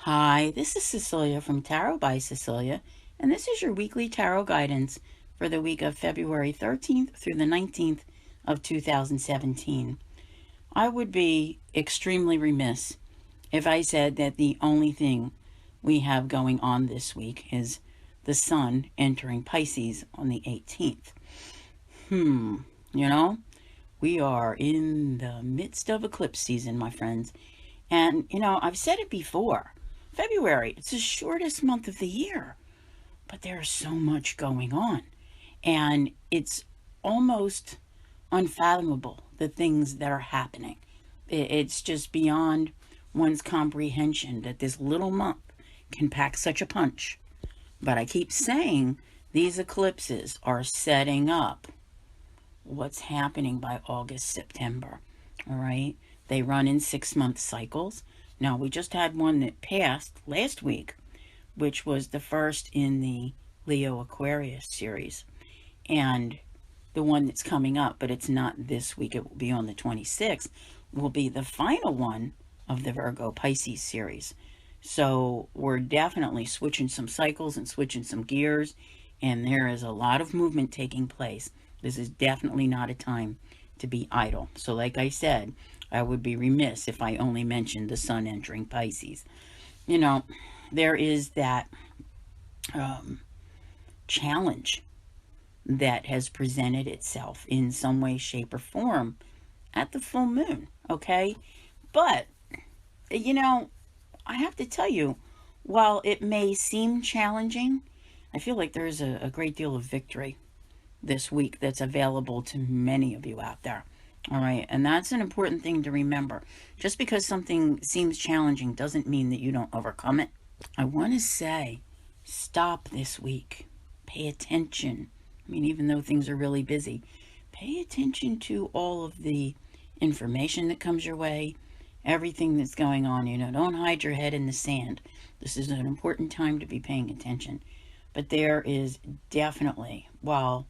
Hi, this is Cecilia from Tarot by Cecilia, and this is your weekly tarot guidance for the week of February 13th through the 19th of 2017. I would be extremely remiss if I said that the only thing we have going on this week is the sun entering Pisces on the 18th. You know, we are in the midst of eclipse season, my friends. And, I've said it before. February, it's the shortest month of the year, but there's so much going on. And it's almost unfathomable, the things that are happening. It's just beyond one's comprehension that this little month can pack such a punch. But I keep saying these eclipses are setting up what's happening by August, September. All right. They run in 6-month cycles. Now, we just had one that passed last week, which was the first in the Leo Aquarius series. And the one that's coming up, but it's not this week, it will be on the 26th, will be the final one of the Virgo Pisces series. So we're definitely switching some cycles and switching some gears, and there is a lot of movement taking place. This is definitely not a time to be idle. So like I said, I would be remiss if I only mentioned the sun entering Pisces. There is that challenge that has presented itself in some way, shape, or form at the full moon, okay? But, I have to tell you, while it may seem challenging, I feel like there's a great deal of victory this week that's available to many of you out there. All right, and that's an important thing to remember. Just because something seems challenging doesn't mean that you don't overcome it. I want to say, stop this week. Pay attention. I mean, even though things are really busy, pay attention to all of the information that comes your way, everything that's going on. Don't hide your head in the sand. This is an important time to be paying attention. But there is definitely, while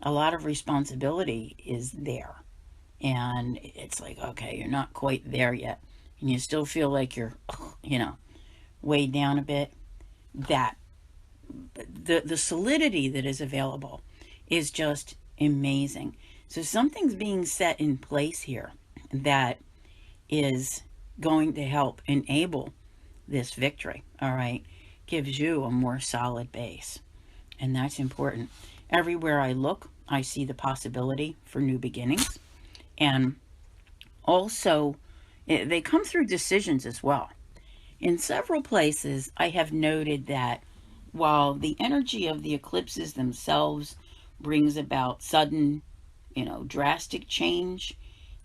a lot of responsibility is there, and it's like, okay, you're not quite there yet, and you still feel like you're, weighed down a bit, that the solidity that is available is just amazing. So something's being set in place here that is going to help enable this victory, all right? Gives you a more solid base, and that's important. Everywhere I look, I see the possibility for new beginnings. And also, they come through decisions as well. In several places, I have noted that while the energy of the eclipses themselves brings about sudden, drastic change,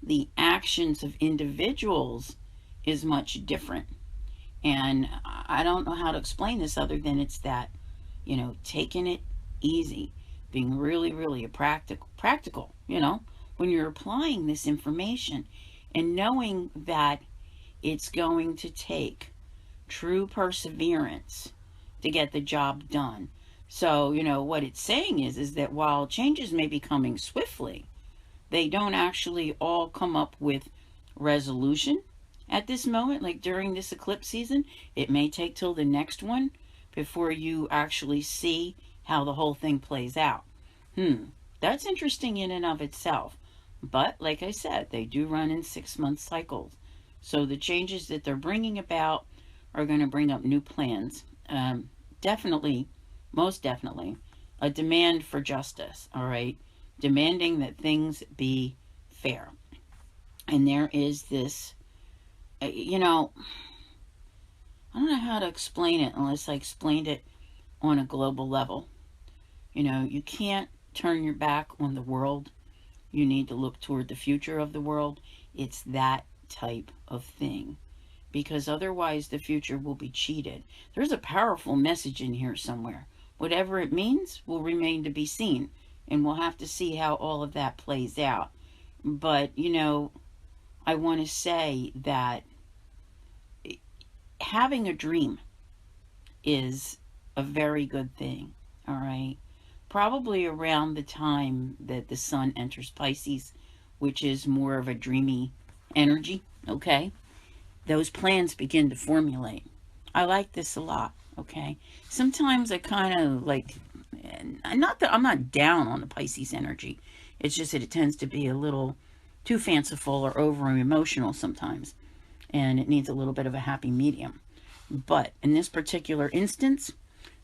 the actions of individuals is much different. And I don't know how to explain this other than it's that, taking it easy, being really, really practical, when you're applying this information and knowing that it's going to take true perseverance to get the job done. So, what it's saying is that while changes may be coming swiftly, they don't actually all come up with resolution at this moment. Like during this eclipse season, it may take till the next one before you actually see how the whole thing plays out. That's interesting in and of itself. But like I said, they do run in 6-month cycles. So the changes that they're bringing about are going to bring up new plans. Definitely, most definitely, a demand for justice, all right? Demanding that things be fair. And there is this, I don't know how to explain it unless I explained it on a global level. You can't turn your back on the world. You need to look toward the future of the world. It's that type of thing. Because otherwise the future will be cheated. There's a powerful message in here somewhere. Whatever it means will remain to be seen. And we'll have to see how all of that plays out. But, I want to say that having a dream is a very good thing. All right. Probably around the time that the sun enters Pisces, which is more of a dreamy energy, okay? Those plans begin to formulate. I like this a lot, okay? Sometimes I kind of like, not that I'm not down on the Pisces energy. It's just that it tends to be a little too fanciful or over emotional sometimes. And it needs a little bit of a happy medium. But in this particular instance,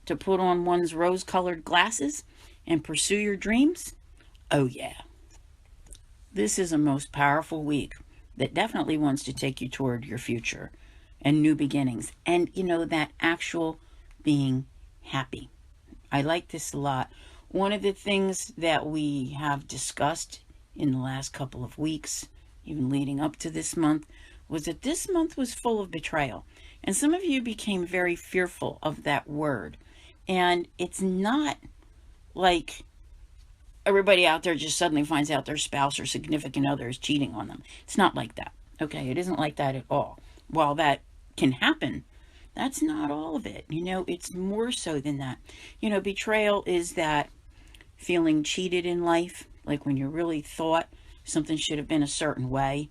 to put on one's rose-colored glasses and pursue your dreams, oh yeah. This is a most powerful week that definitely wants to take you toward your future and new beginnings. And, that actual being happy. I like this a lot. One of the things that we have discussed in the last couple of weeks, even leading up to this month, was that this month was full of betrayal. And some of you became very fearful of that word. And it's not like everybody out there just suddenly finds out their spouse or significant other is cheating on them. It's not like that. Okay, it isn't like that at all. While that can happen, that's not all of it. It's more so than that. Betrayal is that feeling cheated in life, like when you really thought something should have been a certain way,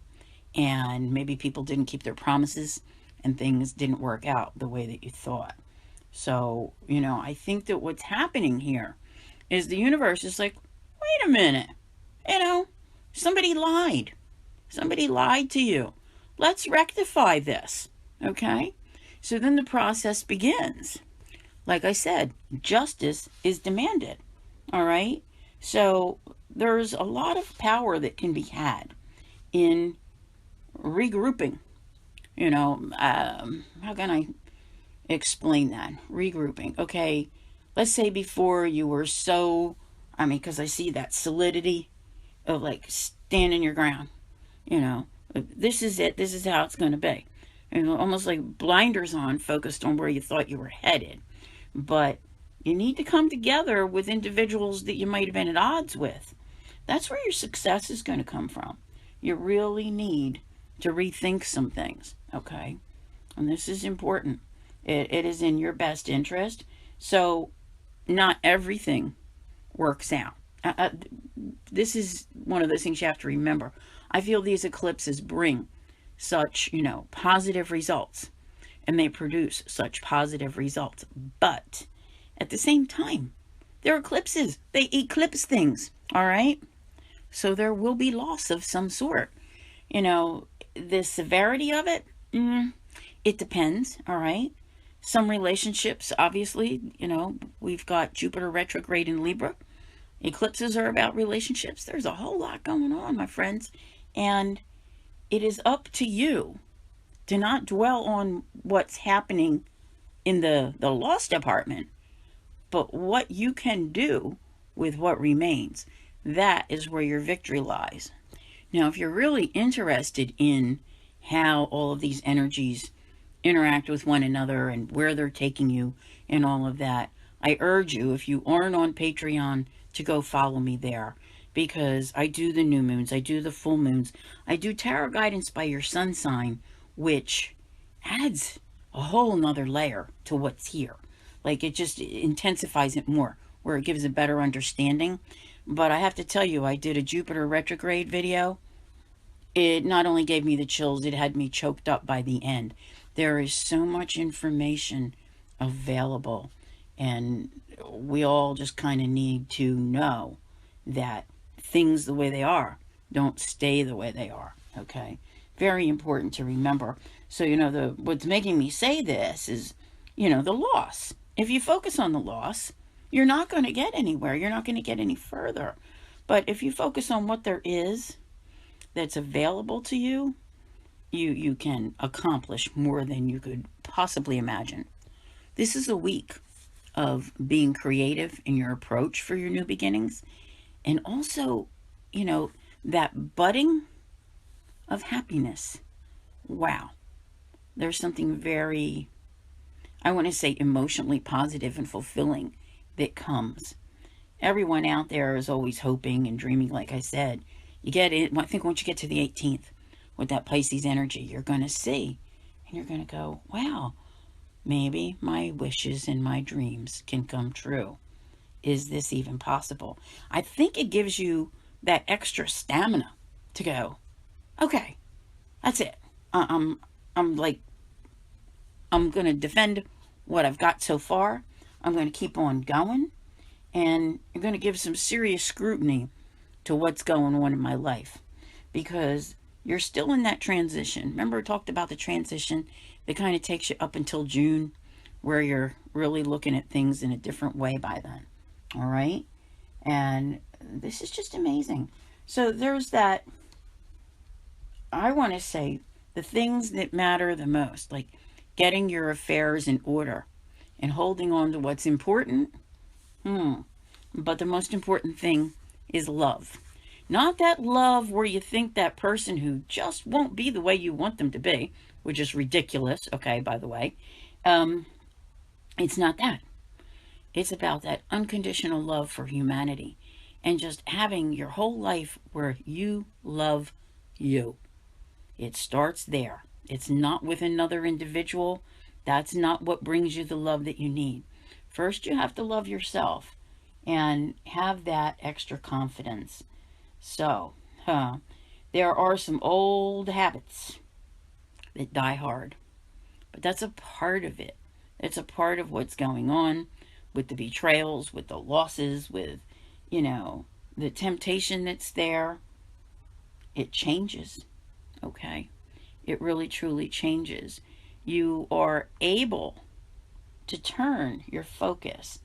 and maybe people didn't keep their promises and things didn't work out the way that you thought. So, I think that what's happening here is the universe is like, wait a minute, somebody lied. Somebody lied to you. Let's rectify this, okay? So then the process begins. Like I said, justice is demanded, all right? So there's a lot of power that can be had in regrouping. How can I explain that? Regrouping. Okay, let's say before you were so, because I see that solidity of like standing your ground. This is it. This is how it's going to be. Almost like blinders on, focused on where you thought you were headed. But you need to come together with individuals that you might have been at odds with. That's where your success is going to come from. You really need to rethink some things, okay? And this is important. It is in your best interest. So not everything works out. This is one of those things you have to remember. I feel these eclipses bring such, positive results, and they produce such positive results. But at the same time, they're eclipses. They eclipse things, all right? So there will be loss of some sort. The severity of it, it depends, all right? Some relationships, obviously, we've got Jupiter retrograde in Libra. Eclipses are about relationships. There's a whole lot going on, my friends. And it is up to you to not dwell on what's happening in the loss department, but what you can do with what remains. That is where your victory lies. Now, if you're really interested in how all of these energies interact with one another and where they're taking you and all of that, I urge you, if you aren't on Patreon, to go follow me there, because I do the new moons, I do the full moons, I do tarot guidance by your sun sign, which adds a whole nother layer to what's here. Like, it just intensifies it more, where it gives a better understanding. But I have to tell you, I did a Jupiter retrograde video. It not only gave me the chills, it had me choked up by the end. There is so much information available, and we all just kind of need to know that things the way they are don't stay the way they are, okay? Very important to remember. So, what's making me say this is, the loss. If you focus on the loss, you're not going to get anywhere. You're not going to get any further. But if you focus on what there is that's available to you, you can accomplish more than you could possibly imagine. This is a week of being creative in your approach for your new beginnings. And also, that budding of happiness. Wow. There's something very, I want to say, emotionally positive and fulfilling that comes. Everyone out there is always hoping and dreaming, like I said. You get it, I think once you get to the 18th, with that Pisces energy, you're going to see, and you're going to go, wow, maybe my wishes and my dreams can come true. Is this even possible? I think it gives you that extra stamina to go, okay, that's it. I'm like I'm going to defend what I've got so far. I'm going to keep on going. And I'm going to give some serious scrutiny to what's going on in my life. Because you're still in that transition. Remember I talked about the transition that kind of takes you up until June, where you're really looking at things in a different way by then. All right? And this is just amazing. So there's that, I want to say, the things that matter the most, like getting your affairs in order and holding on to what's important. But the most important thing is love. Not that love where you think that person who just won't be the way you want them to be, which is ridiculous, okay, by the way. It's not that. It's about that unconditional love for humanity and just having your whole life where you love you. It starts there. It's not with another individual. That's not what brings you the love that you need. First, you have to love yourself and have that extra confidence. So, there are some old habits that die hard, but that's a part of it. It's a part of what's going on with the betrayals, with the losses, with, the temptation that's there. It changes, okay? It really, truly changes. You are able to turn your focus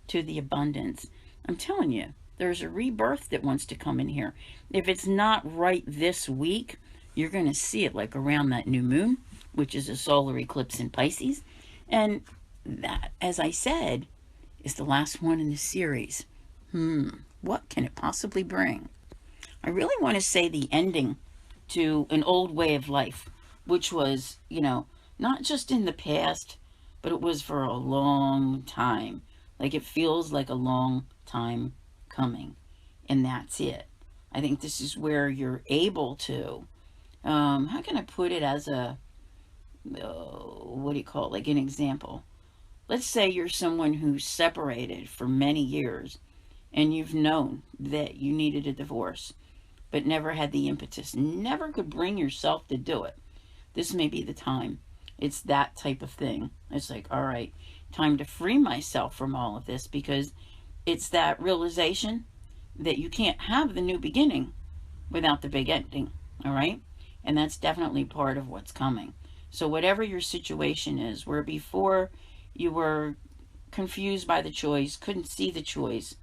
to the abundance. I'm telling you, there's a rebirth that wants to come in here. If it's not right this week, you're going to see it like around that new moon, which is a solar eclipse in Pisces. And that, as I said, is the last one in the series. What can it possibly bring? I really want to say the ending to an old way of life, which was, not just in the past, but it was for a long time. Like it feels like a long time coming. And that's it. I think this is where you're able to, how can I put it as a, what do you call it? Like an example. Let's say you're someone who's separated for many years and you've known that you needed a divorce, but never had the impetus, never could bring yourself to do it. This may be the time. It's that type of thing. It's like, all right, time to free myself from all of this, because it's that realization that you can't have the new beginning without the big ending, all right? And that's definitely part of what's coming. So whatever your situation is, where before you were confused by the choice, couldn't see the choice,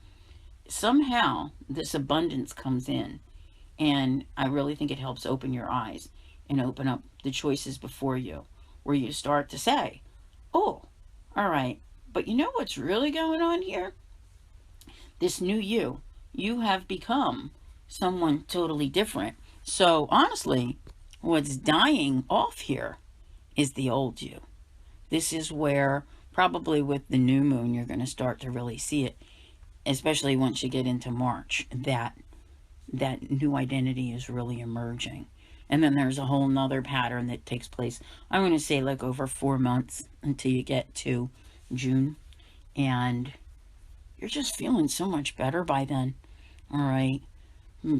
somehow this abundance comes in. And I really think it helps open your eyes and open up the choices before you, where you start to say, oh, all right, but you know what's really going on here? This new you have become someone totally different. So honestly, what's dying off here is the old you. This is where probably with the new moon, you're going to start to really see it, especially once you get into March, that new identity is really emerging. And then there's a whole nother pattern that takes place, I'm going to say like over 4 months until you get to June. And you're just feeling so much better by then. All right.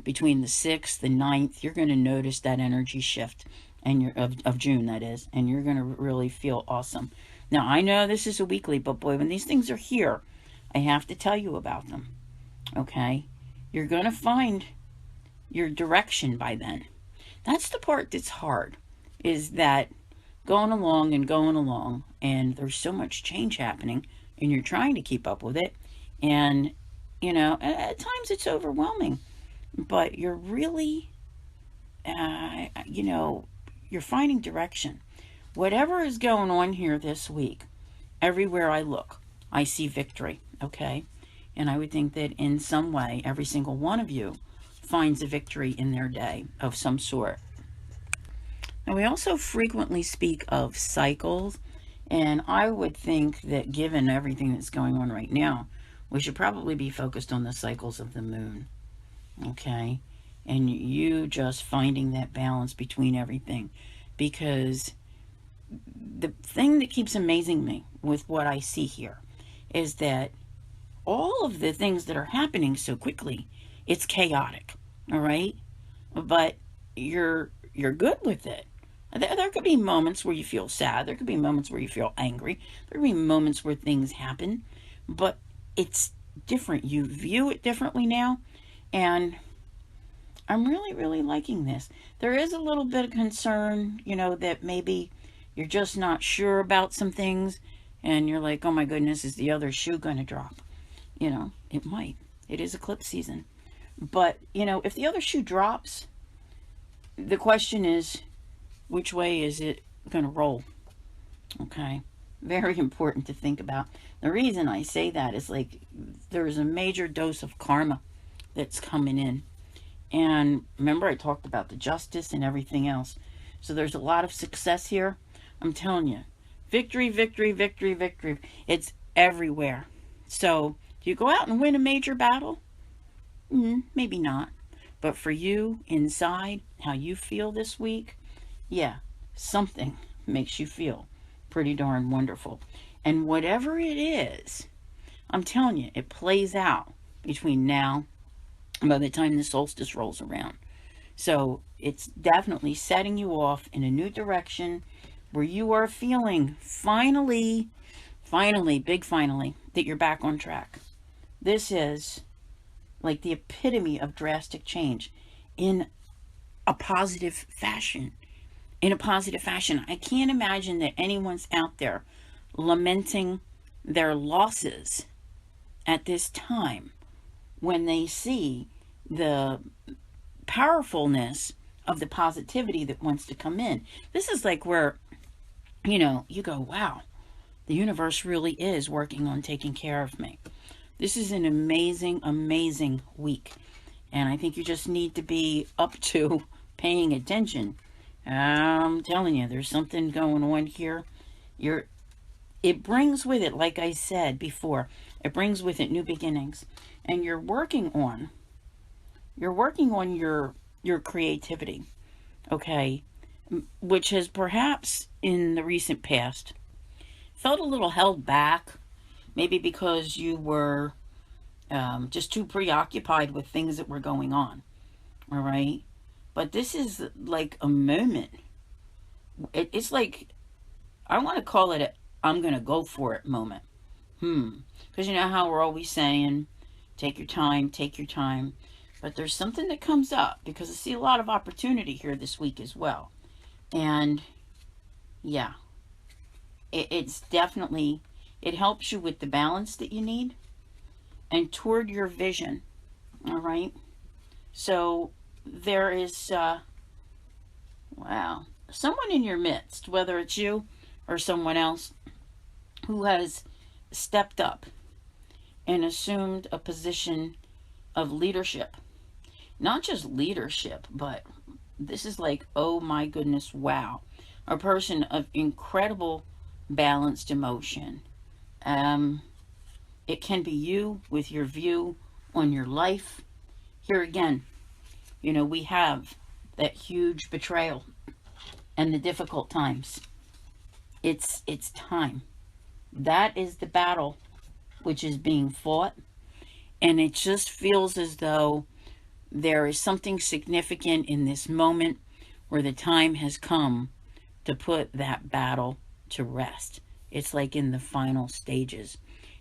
Between the 6th and 9th, you're going to notice that energy shift, and you're of June, that is, and you're going to really feel awesome. Now, I know this is a weekly, but boy, when these things are here, I have to tell you about them. Okay? You're going to find your direction by then. That's the part that's hard, is that going along, and there's so much change happening, and you're trying to keep up with it, and, at times it's overwhelming, but you're really, you're finding direction. Whatever is going on here this week, everywhere I look, I see victory, okay? And I would think that in some way, every single one of you finds a victory in their day of some sort. And we also frequently speak of cycles, and I would think that given everything that's going on right now, we should probably be focused on the cycles of the moon, okay? And you just finding that balance between everything, because the thing that keeps amazing me with what I see here is that all of the things that are happening so quickly, it's chaotic, all right? But you're good with it. There could be moments where you feel sad. There could be moments where you feel angry. There could be moments where things happen. But it's different. You view it differently now. And I'm really, really liking this. There is a little bit of concern, that maybe you're just not sure about some things. And you're like, oh my goodness, is the other shoe going to drop? It might. It is eclipse season. But, if the other shoe drops, the question is, which way is it going to roll? Okay. Very important to think about. The reason I say that is like there's a major dose of karma that's coming in. And remember, I talked about the justice and everything else. So there's a lot of success here. I'm telling you, victory, victory, victory, victory. It's everywhere. So do you go out and win a major battle? Maybe not. But for you inside, how you feel this week, yeah, something makes you feel pretty darn wonderful. And whatever it is, I'm telling you, it plays out between now and by the time the solstice rolls around. So it's definitely setting you off in a new direction where you are feeling finally, big finally, that you're back on track. This is like the epitome of drastic change in a positive fashion. In a positive fashion. I can't imagine that anyone's out there lamenting their losses at this time when they see the powerfulness of the positivity that wants to come in. This is like where, you go, wow, the universe really is working on taking care of me. This is an amazing, amazing week. And I think you just need to be up to paying attention. I'm telling you, there's something going on here. It brings with it, like I said before, it brings with it new beginnings. And you're working on your creativity, okay? Which has perhaps in the recent past felt a little held back, maybe because you were just too preoccupied with things that were going on, all right? But this is like a moment. It's like, I want to call it I'm going to go for it moment. Because you know how we're always saying, take your time, take your time. But there's something that comes up because I see a lot of opportunity here this week as well. And yeah, it's definitely, it helps you with the balance that you need and toward your vision. All right. So there is, wow, someone in your midst, whether it's you or someone else, who has stepped up and assumed a position of leadership. Not just leadership, but this is like, oh my goodness, wow. A person of incredible balanced emotion. It can be you with your view on your life. Here again, we have that huge betrayal and the difficult times. It's time. That is the battle which is being fought. And it just feels as though there is something significant in this moment where the time has come to put that battle to rest. It's like in the final stages.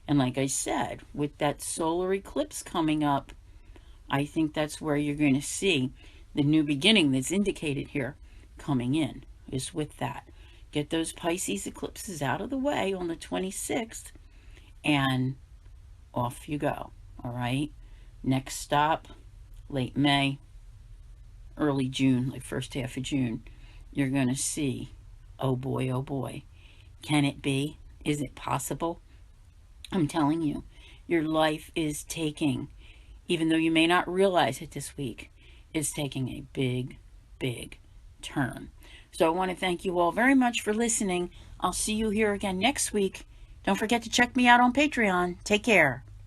And like I said, with that solar eclipse coming up, I think that's where you're going to see the new beginning that's indicated here coming in, is with that. Get those Pisces eclipses out of the way on the 26th, and off you go. All right. Next stop, late May, early June, like first half of June. You're going to see, oh boy, can it be? Is it possible? I'm telling you, your life is taking, even though you may not realize it this week, it's taking a big, big turn. So I want to thank you all very much for listening. I'll see you here again next week. Don't forget to check me out on Patreon. Take care.